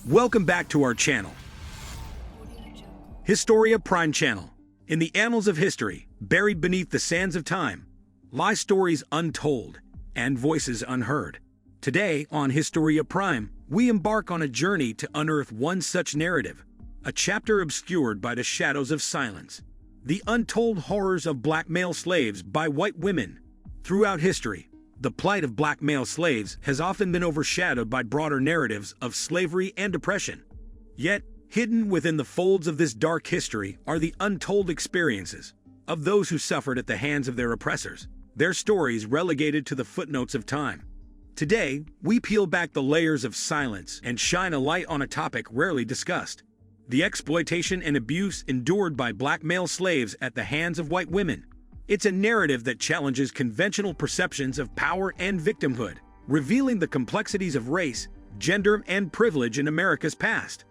Welcome back to our channel, Historia Prime Channel. In the annals of history, buried beneath the sands of time, lie stories untold and voices unheard. Today, on Historia Prime, we embark on a journey to unearth one such narrative, a chapter obscured by the shadows of silence. The untold horrors of black male slaves by white women. Throughout history, the plight of black male slaves has often been overshadowed by broader narratives of slavery and oppression. Yet, hidden within the folds of this dark history are the untold experiences of those who suffered at the hands of their oppressors, their stories relegated to the footnotes of time. Today, we peel back the layers of silence and shine a light on a topic rarely discussed: the exploitation and abuse endured by black male slaves at the hands of white women. It's a narrative that challenges conventional perceptions of power and victimhood, revealing the complexities of race, gender, and privilege in America's past.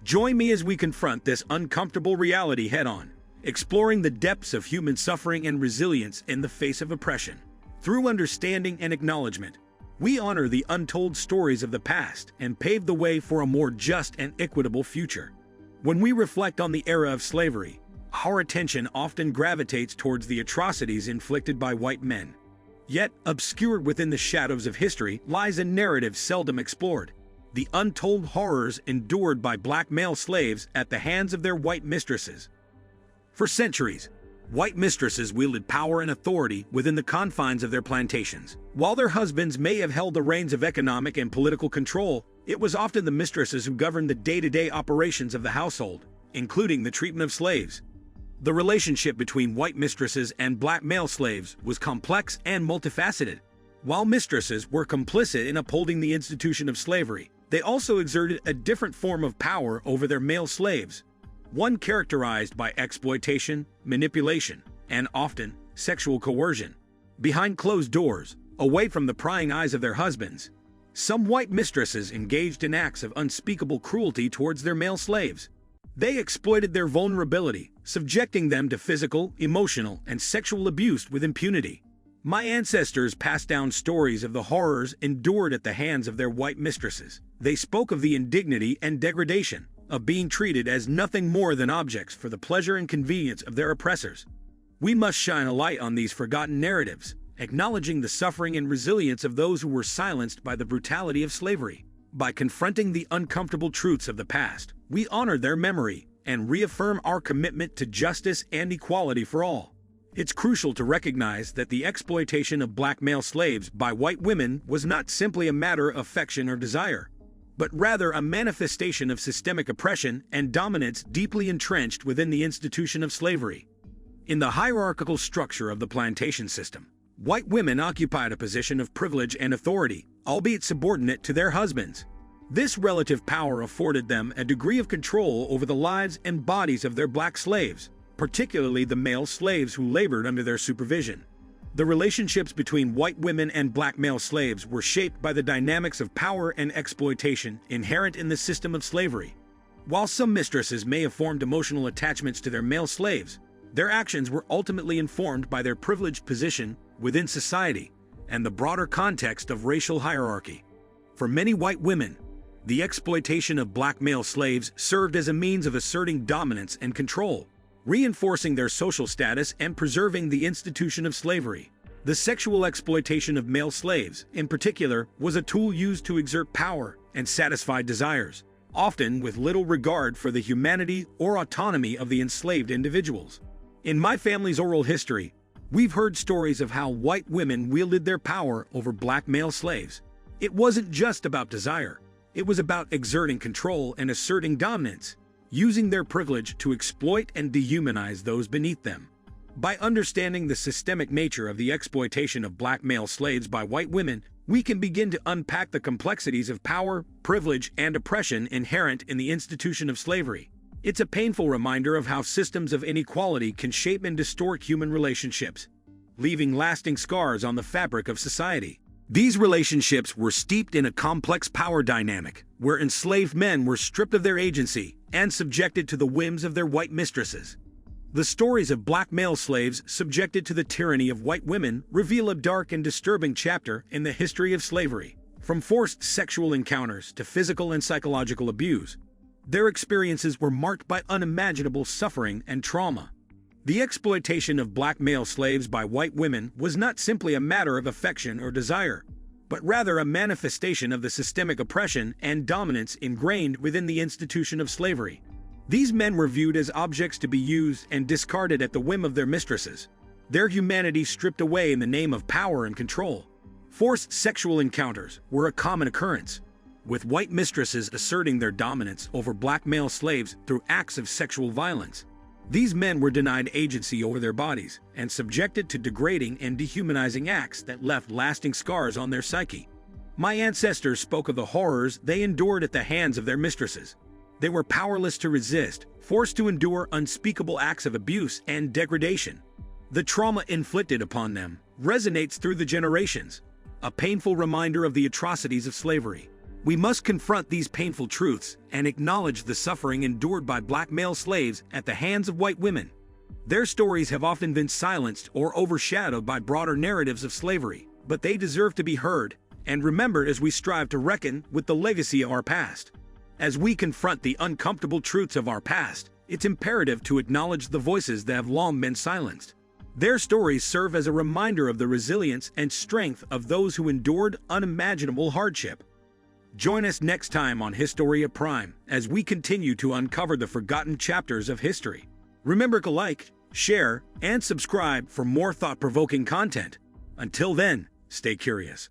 Join me as we confront this uncomfortable reality head-on, exploring the depths of human suffering and resilience in the face of oppression. Through understanding and acknowledgement, we honor the untold stories of the past and pave the way for a more just and equitable future. When we reflect on the era of slavery, our attention often gravitates towards the atrocities inflicted by white men. Yet, obscured within the shadows of history lies a narrative seldom explored: the untold horrors endured by black male slaves at the hands of their white mistresses. For centuries, white mistresses wielded power and authority within the confines of their plantations. While their husbands may have held the reins of economic and political control, it was often the mistresses who governed the day-to-day operations of the household, including the treatment of slaves. The relationship between white mistresses and black male slaves was complex and multifaceted. While mistresses were complicit in upholding the institution of slavery, they also exerted a different form of power over their male slaves, one characterized by exploitation, manipulation, and often sexual coercion. Behind closed doors, away from the prying eyes of their husbands, some white mistresses engaged in acts of unspeakable cruelty towards their male slaves. They exploited their vulnerability, subjecting them to physical, emotional, and sexual abuse with impunity. My ancestors passed down stories of the horrors endured at the hands of their white mistresses. They spoke of the indignity and degradation of being treated as nothing more than objects for the pleasure and convenience of their oppressors. We must shine a light on these forgotten narratives, acknowledging the suffering and resilience of those who were silenced by the brutality of slavery. By confronting the uncomfortable truths of the past, we honor their memory and reaffirm our commitment to justice and equality for all. It's crucial to recognize that the exploitation of black male slaves by white women was not simply a matter of affection or desire, but rather a manifestation of systemic oppression and dominance deeply entrenched within the institution of slavery. In the hierarchical structure of the plantation system, white women occupied a position of privilege and authority, albeit subordinate to their husbands. This relative power afforded them a degree of control over the lives and bodies of their black slaves, particularly the male slaves who labored under their supervision. The relationships between white women and black male slaves were shaped by the dynamics of power and exploitation inherent in the system of slavery. While some mistresses may have formed emotional attachments to their male slaves, their actions were ultimately informed by their privileged position within society and the broader context of racial hierarchy. For many white women, the exploitation of black male slaves served as a means of asserting dominance and control, reinforcing their social status and preserving the institution of slavery. The sexual exploitation of male slaves, in particular, was a tool used to exert power and satisfy desires, often with little regard for the humanity or autonomy of the enslaved individuals. In my family's oral history, we've heard stories of how white women wielded their power over black male slaves. It wasn't just about desire. It was about exerting control and asserting dominance, using their privilege to exploit and dehumanize those beneath them. By understanding the systemic nature of the exploitation of black male slaves by white women, we can begin to unpack the complexities of power, privilege, and oppression inherent in the institution of slavery. It's a painful reminder of how systems of inequality can shape and distort human relationships, leaving lasting scars on the fabric of society. These relationships were steeped in a complex power dynamic, where enslaved men were stripped of their agency and subjected to the whims of their white mistresses. The stories of black male slaves subjected to the tyranny of white women reveal a dark and disturbing chapter in the history of slavery. From forced sexual encounters to physical and psychological abuse, their experiences were marked by unimaginable suffering and trauma. The exploitation of black male slaves by white women was not simply a matter of affection or desire, but rather a manifestation of the systemic oppression and dominance ingrained within the institution of slavery. These men were viewed as objects to be used and discarded at the whim of their mistresses, their humanity stripped away in the name of power and control. Forced sexual encounters were a common occurrence, with white mistresses asserting their dominance over black male slaves through acts of sexual violence. These men were denied agency over their bodies and subjected to degrading and dehumanizing acts that left lasting scars on their psyche. My ancestors spoke of the horrors they endured at the hands of their mistresses. They were powerless to resist, forced to endure unspeakable acts of abuse and degradation. The trauma inflicted upon them resonates through the generations, a painful reminder of the atrocities of slavery. We must confront these painful truths and acknowledge the suffering endured by black male slaves at the hands of white women. Their stories have often been silenced or overshadowed by broader narratives of slavery, but they deserve to be heard and remembered as we strive to reckon with the legacy of our past. As we confront the uncomfortable truths of our past, it's imperative to acknowledge the voices that have long been silenced. Their stories serve as a reminder of the resilience and strength of those who endured unimaginable hardship. Join us next time on Historia Prime as we continue to uncover the forgotten chapters of history. Remember to like, share, and subscribe for more thought-provoking content. Until then, stay curious.